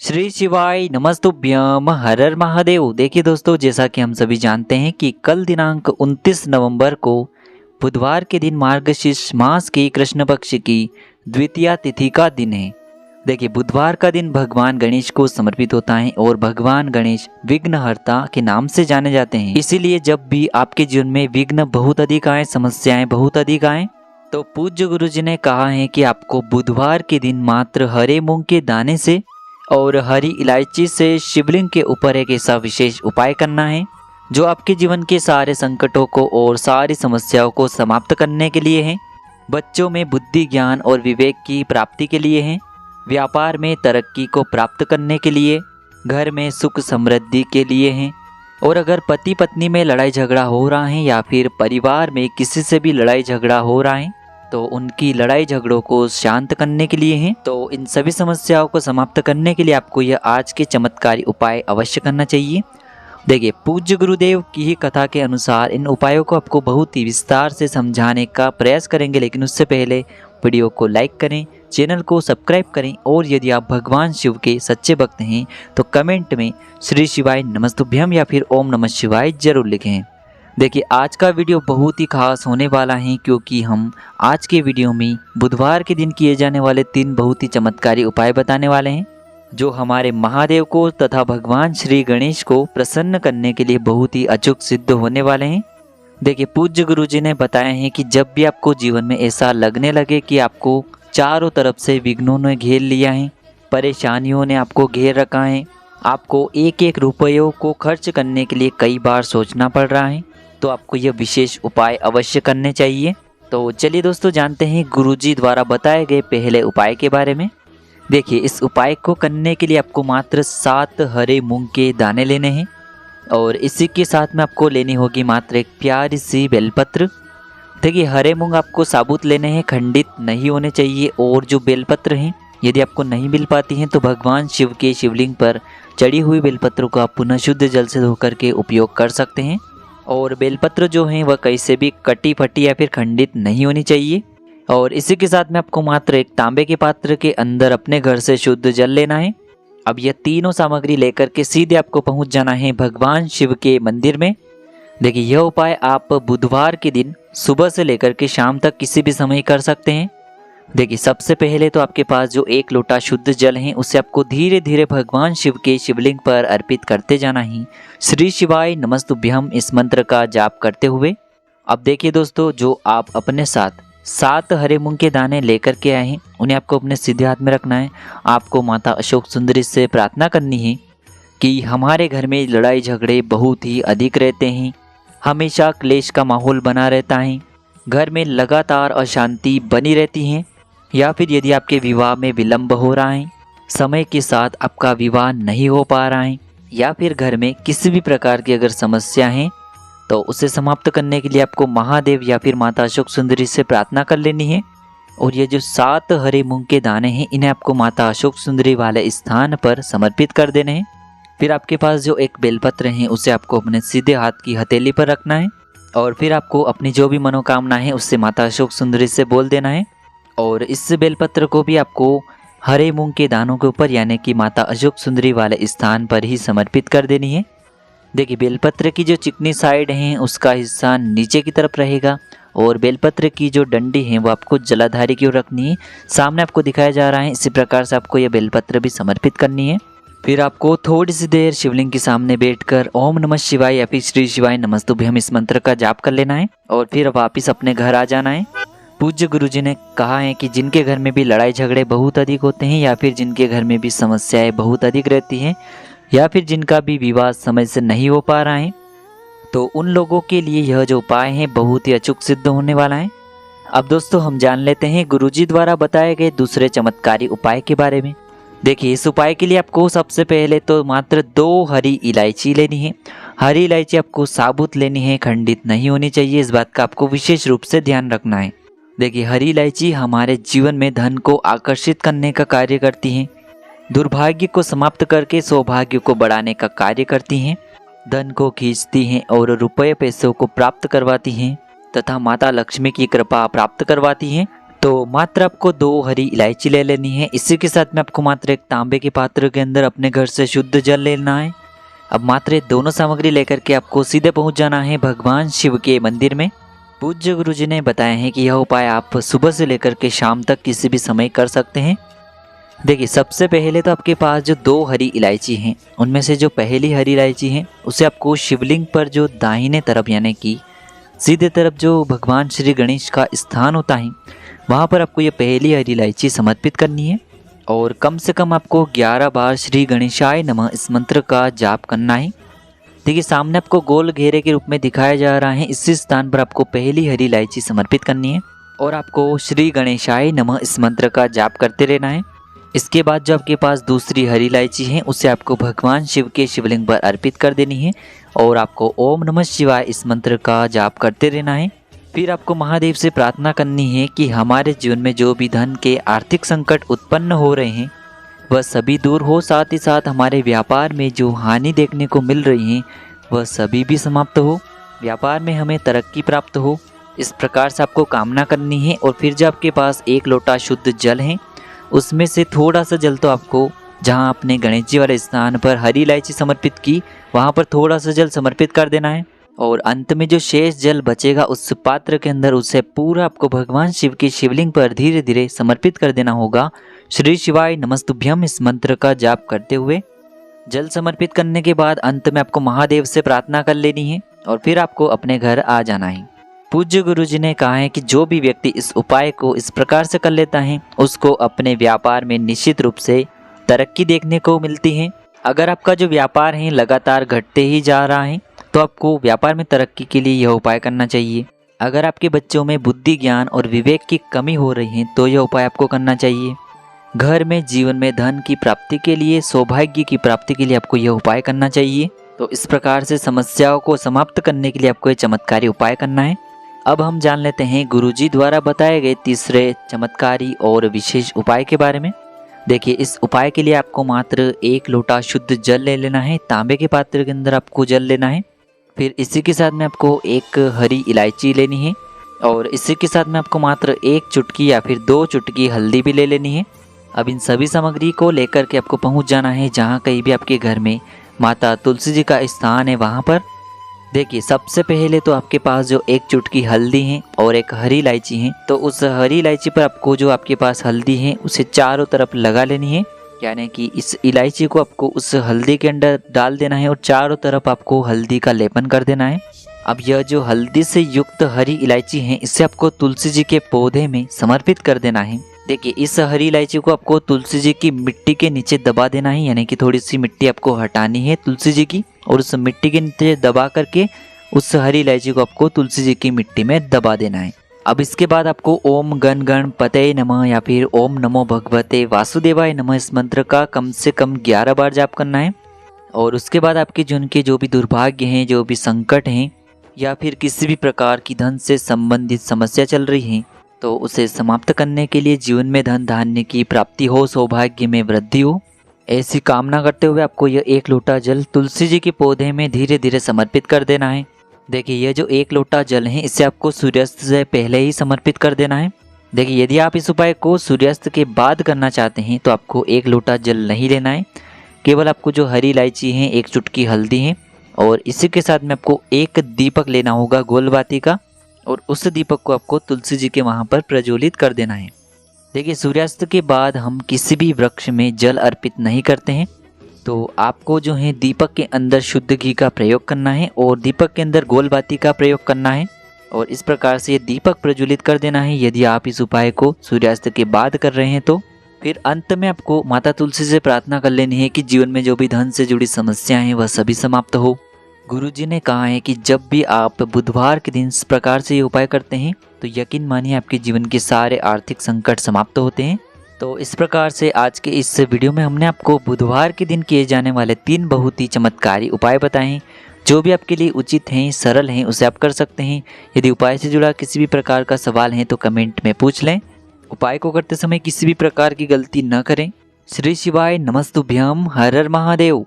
श्री शिवाय नमस्तुभ्यम हर हर महादेव। देखिए दोस्तों, जैसा कि हम सभी जानते हैं कि कल दिनांक 29 नवंबर को बुधवार के दिन मार्गशीर्ष मास की कृष्ण पक्ष की द्वितीया तिथि का दिन है। देखिए, बुधवार का दिन भगवान गणेश को समर्पित होता है और भगवान गणेश विघ्नहर्ता के नाम से जाने जाते हैं। इसीलिए जब भी आपके जीवन में विघ्न बहुत अधिक आए, समस्याएं बहुत अधिक आए, तो पूज्य गुरु जी ने कहा है कि आपको बुधवार के दिन मात्र हरे मूंग के दाने से और हरी इलायची से शिवलिंग के ऊपर एक ऐसा विशेष उपाय करना है जो आपके जीवन के सारे संकटों को और सारी समस्याओं को समाप्त करने के लिए है। बच्चों में बुद्धि, ज्ञान और विवेक की प्राप्ति के लिए है। व्यापार में तरक्की को प्राप्त करने के लिए, घर में सुख समृद्धि के लिए है। और अगर पति पत्नी में लड़ाई झगड़ा हो रहा है या फिर परिवार में किसी से भी लड़ाई झगड़ा हो रहा है तो उनकी लड़ाई झगड़ों को शांत करने के लिए है। तो इन सभी समस्याओं को समाप्त करने के लिए आपको यह आज के चमत्कारी उपाय अवश्य करना चाहिए। देखिए, पूज्य गुरुदेव की ही कथा के अनुसार इन उपायों को आपको बहुत ही विस्तार से समझाने का प्रयास करेंगे, लेकिन उससे पहले वीडियो को लाइक करें, चैनल को सब्सक्राइब करें और यदि आप भगवान शिव के सच्चे भक्त हैं तो कमेंट में श्री शिवाय नमस्तुभ्यम या फिर ओम नमः शिवाय जरूर लिखें। देखिए, आज का वीडियो बहुत ही खास होने वाला है क्योंकि हम आज के वीडियो में बुधवार के दिन किए जाने वाले 3 बहुत ही चमत्कारी उपाय बताने वाले हैं जो हमारे महादेव को तथा भगवान श्री गणेश को प्रसन्न करने के लिए बहुत ही अचूक सिद्ध होने वाले हैं। देखिए, पूज्य गुरु जी ने बताया है कि जब भी आपको जीवन में ऐसा लगने लगे कि आपको चारों तरफ से विघ्नों ने घेर लिया है, परेशानियों ने आपको घेर रखा है, आपको एक एक रुपयों को खर्च करने के लिए कई बार सोचना पड़ रहा है, तो आपको यह विशेष उपाय अवश्य करने चाहिए। तो चलिए दोस्तों, जानते हैं गुरुजी द्वारा बताए गए पहले उपाय के बारे में। देखिए, इस उपाय को करने के लिए आपको मात्र 7 हरे मूंग के दाने लेने हैं और इसी के साथ में आपको लेनी होगी मात्र एक प्यारी सी बेलपत्र। देखिए, हरे मूंग आपको साबुत लेने हैं, खंडित नहीं होने चाहिए। और जो बेलपत्र हैं, यदि आपको नहीं मिल पाती हैं तो भगवान शिव के शिवलिंग पर चढ़ी हुई बेलपत्र को आप पुनः शुद्ध जल से धोकर के उपयोग कर सकते हैं। और बेलपत्र जो है वह कहीं से भी कटी फटी या फिर खंडित नहीं होनी चाहिए। और इसी के साथ में आपको मात्र एक तांबे के पात्र के अंदर अपने घर से शुद्ध जल लेना है। अब यह तीनों सामग्री लेकर के सीधे आपको पहुंच जाना है भगवान शिव के मंदिर में। देखिए, यह उपाय आप बुधवार के दिन सुबह से लेकर के शाम तक किसी भी समय कर सकते हैं। देखिए, सबसे पहले तो आपके पास जो 1 लोटा शुद्ध जल है उसे आपको धीरे धीरे भगवान शिव के शिवलिंग पर अर्पित करते जाना है, श्री शिवाय नमस्तुभ्यम इस मंत्र का जाप करते हुए। अब देखिए दोस्तों, जो आप अपने साथ 7 हरे मूंग के दाने लेकर के आए हैं उन्हें आपको अपने सीधे हाथ में रखना है। आपको माता अशोक सुंदरी से प्रार्थना करनी है कि हमारे घर में लड़ाई झगड़े बहुत ही अधिक रहते हैं, हमेशा क्लेश का माहौल बना रहता है, घर में लगातार अशांति बनी रहती है, या फिर यदि आपके विवाह में विलंब हो रहा है, समय के साथ आपका विवाह नहीं हो पा रहा है, या फिर घर में किसी भी प्रकार की अगर समस्या है तो उसे समाप्त करने के लिए आपको महादेव या फिर माता अशोक सुंदरी से प्रार्थना कर लेनी है। और ये जो 7 हरे मूंग के दाने हैं इन्हें आपको माता अशोक सुंदरी वाले स्थान पर समर्पित कर देने हैं। फिर आपके पास जो एक बेलपत्र है उसे आपको अपने सीधे हाथ की हथेली पर रखना है और फिर आपको अपनी जो भी मनोकामना है उससे माता अशोक सुंदरी से बोल देना है। और इस बेलपत्र को भी आपको हरे मूंग के दानों के ऊपर यानी कि माता अशोक सुंदरी वाले स्थान पर ही समर्पित कर देनी है। देखिए, बेलपत्र की जो चिकनी साइड है उसका हिस्सा नीचे की तरफ रहेगा और बेलपत्र की जो डंडी है वो आपको जलाधारी की ओर रखनी है। सामने आपको दिखाया जा रहा है, इसी प्रकार से आपको यह बेलपत्र भी समर्पित करनी है। फिर आपको थोड़ी सी देर शिवलिंग के सामने बैठकर ओम नमः शिवाय या फिर श्री शिवाय नमस्तुभ्यम इस मंत्र का जाप कर लेना है और फिर वापिस अपने घर आ जाना है। पूज्य गुरु जी ने कहा है कि जिनके घर में भी लड़ाई झगड़े बहुत अधिक होते हैं या फिर जिनके घर में भी समस्याएं बहुत अधिक रहती हैं या फिर जिनका भी विवाह समय से नहीं हो पा रहा है, तो उन लोगों के लिए यह जो उपाय है बहुत ही अचूक सिद्ध होने वाला है। अब दोस्तों, हम जान लेते हैं गुरुजी द्वारा बताए गए दूसरे चमत्कारी उपाय के बारे में। देखिए, इस उपाय के लिए आपको सबसे पहले तो मात्र 2 हरी इलायची लेनी है। हरी इलायची आपको साबुत लेनी है, खंडित नहीं होनी चाहिए। इस बात का आपको विशेष रूप से ध्यान रखना है। देखिए, हरी इलायची हमारे जीवन में धन को आकर्षित करने का कार्य करती है, दुर्भाग्य को समाप्त करके सौभाग्य को बढ़ाने का कार्य करती हैं, धन को खींचती हैं और रुपये पैसों को प्राप्त करवाती हैं तथा माता लक्ष्मी की कृपा प्राप्त करवाती हैं। तो मात्र आपको 2 हरी इलायची ले लेनी है। इसी के साथ में आपको मात्र एक तांबे के पात्र के अंदर अपने घर से शुद्ध जल लेना है। अब मात्र ये दोनों सामग्री लेकर के आपको सीधे पहुंच जाना है भगवान शिव के मंदिर में। पूज्य गुरुजी ने बताया है कि यह उपाय आप सुबह से लेकर के शाम तक किसी भी समय कर सकते हैं। देखिए, सबसे पहले तो आपके पास जो 2 हरी इलायची हैं, उनमें से जो पहली हरी इलायची है उसे आपको शिवलिंग पर जो दाहिने तरफ यानी कि सीधे तरफ जो भगवान श्री गणेश का स्थान होता है वहाँ पर आपको ये पहली हरी इलायची समर्पित करनी है और कम से कम आपको 11 बार श्री गणेशाय नमः इस मंत्र का जाप करना है। देखिए, सामने आपको गोल घेरे के रूप में दिखाया जा रहा है, इसी स्थान पर आपको पहली हरी इलायची समर्पित करनी है और आपको श्री गणेशाय नमः इस मंत्र का जाप करते रहना है। इसके बाद जो आपके पास दूसरी हरी इलायची है उसे आपको भगवान शिव के शिवलिंग पर अर्पित कर देनी है और आपको ओम नमः शिवाय इस मंत्र का जाप करते रहना है। फिर आपको महादेव से प्रार्थना करनी है कि हमारे जीवन में जो भी धन के आर्थिक संकट उत्पन्न हो रहे हैं वह सभी दूर हो, साथ ही साथ हमारे व्यापार में जो हानि देखने को मिल रही है वह सभी भी समाप्त हो, व्यापार में हमें तरक्की प्राप्त हो। इस प्रकार से आपको कामना करनी है और फिर जो आपके पास 1 लोटा शुद्ध जल है उसमें से थोड़ा सा जल तो आपको जहां आपने गणेश जी वाले स्थान पर हरी इलायची समर्पित की वहां पर थोड़ा सा जल समर्पित कर देना है और अंत में जो शेष जल बचेगा उस पात्र के अंदर उसे पूरा आपको भगवान शिव की शिवलिंग पर धीरे धीरे समर्पित कर देना होगा। श्री शिवाय नमस्तुभ्यम इस मंत्र का जाप करते हुए जल समर्पित करने के बाद अंत में आपको महादेव से प्रार्थना कर लेनी है और फिर आपको अपने घर आ जाना है। पूज्य गुरुजी ने कहा है कि जो भी व्यक्ति इस उपाय को इस प्रकार से कर लेता है उसको अपने व्यापार में निश्चित रूप से तरक्की देखने को मिलती है। अगर आपका जो व्यापार है लगातार घटते ही जा रहा है तो आपको व्यापार में तरक्की के लिए यह उपाय करना चाहिए। अगर आपके बच्चों में बुद्धि, ज्ञान और विवेक की कमी हो रही है तो यह उपाय आपको करना चाहिए। घर में, जीवन में धन की प्राप्ति के लिए, सौभाग्य की प्राप्ति के लिए आपको यह उपाय करना चाहिए। तो इस प्रकार से समस्याओं को समाप्त करने के लिए आपको यह चमत्कारी उपाय करना है। अब हम जान लेते हैं गुरुजी द्वारा बताए गए तीसरे चमत्कारी और विशेष उपाय के बारे में। देखिए, इस उपाय के लिए आपको मात्र 1 लोटा शुद्ध जल ले लेना है। तांबे के पात्र के अंदर आपको जल लेना है। फिर इसी के साथ में आपको 1 हरी इलायची लेनी है और इसी के साथ में आपको मात्र 1 चुटकी या फिर 2 चुटकी हल्दी भी ले लेनी है। अब इन सभी सामग्री को लेकर के आपको पहुंच जाना है जहां कहीं भी आपके घर में माता तुलसी जी का स्थान है वहां पर। देखिए, सबसे पहले तो आपके पास जो 1 चुटकी हल्दी है और 1 हरी इलायची है, तो उस हरी इलायची पर आपको जो आपके पास हल्दी है उसे चारों तरफ लगा लेनी है। यानी कि इस इलायची को आपको उस हल्दी के अंदर डाल देना है और चारों तरफ आपको हल्दी का लेपन कर देना है। अब यह जो हल्दी से युक्त हरी इलायची है इसे आपको तुलसी जी के पौधे में समर्पित कर देना है। देखिए, इस हरी इलायची को आपको तुलसी जी की मिट्टी के नीचे दबा देना है, यानी कि थोड़ी सी मिट्टी आपको हटानी है तुलसी जी की और उस मिट्टी के नीचे दबा करके उस हरी इलायची को आपको तुलसी जी की मिट्टी में दबा देना है। अब इसके बाद आपको ओम गण गणपतये नमः या फिर ओम नमो भगवते वासुदेवाय नमः इस मंत्र का कम से कम 11 बार जाप करना है। और उसके बाद आपके जिनके जो भी दुर्भाग्य हैं, जो भी संकट हैं या फिर किसी भी प्रकार की धन से संबंधित समस्या चल रही है तो उसे समाप्त करने के लिए जीवन में धन धान्य की प्राप्ति हो, सौभाग्य में वृद्धि हो, ऐसी कामना करते हुए आपको यह 1 लोटा जल तुलसी जी के पौधे में धीरे धीरे समर्पित कर देना है। देखिए, यह जो 1 लोटा जल है इसे आपको सूर्यास्त से पहले ही समर्पित कर देना है। देखिए, यदि आप इस उपाय को सूर्यास्त के बाद करना चाहते हैं तो आपको 1 लोटा जल नहीं लेना है। केवल आपको जो हरी इलायची है, 1 चुटकी हल्दी है और इसी के साथ में आपको 1 दीपक लेना होगा गोलबाती का और उस दीपक को आपको तुलसी जी के वहाँ पर प्रज्वलित कर देना है। देखिए, सूर्यास्त के बाद हम किसी भी वृक्ष में जल अर्पित नहीं करते हैं, तो आपको जो है दीपक के अंदर शुद्ध घी का प्रयोग करना है और दीपक के अंदर गोलबाती का प्रयोग करना है और इस प्रकार से ये दीपक प्रज्वलित कर देना है। यदि आप इस उपाय को सूर्यास्त के बाद कर रहे हैं तो फिर अंत में आपको माता तुलसी से प्रार्थना कर लेनी है कि जीवन में जो भी धन से जुड़ी समस्याएं हैं वह सभी समाप्त हो। गुरुजी ने कहा है कि जब भी आप बुधवार के दिन इस प्रकार से ये उपाय करते हैं तो यकीन मानिए आपके जीवन के सारे आर्थिक संकट समाप्त होते हैं। तो इस प्रकार से आज के इस वीडियो में हमने आपको बुधवार के दिन किए जाने वाले 3 बहुत ही चमत्कारी उपाय बताए हैं। जो भी आपके लिए उचित हैं, सरल हैं, उसे आप कर सकते हैं। यदि उपाय से जुड़ा किसी भी प्रकार का सवाल है तो कमेंट में पूछ लें। उपाय को करते समय किसी भी प्रकार की गलती न करें। श्री शिवाय नमस्तुभ्यम। हर हर महादेव।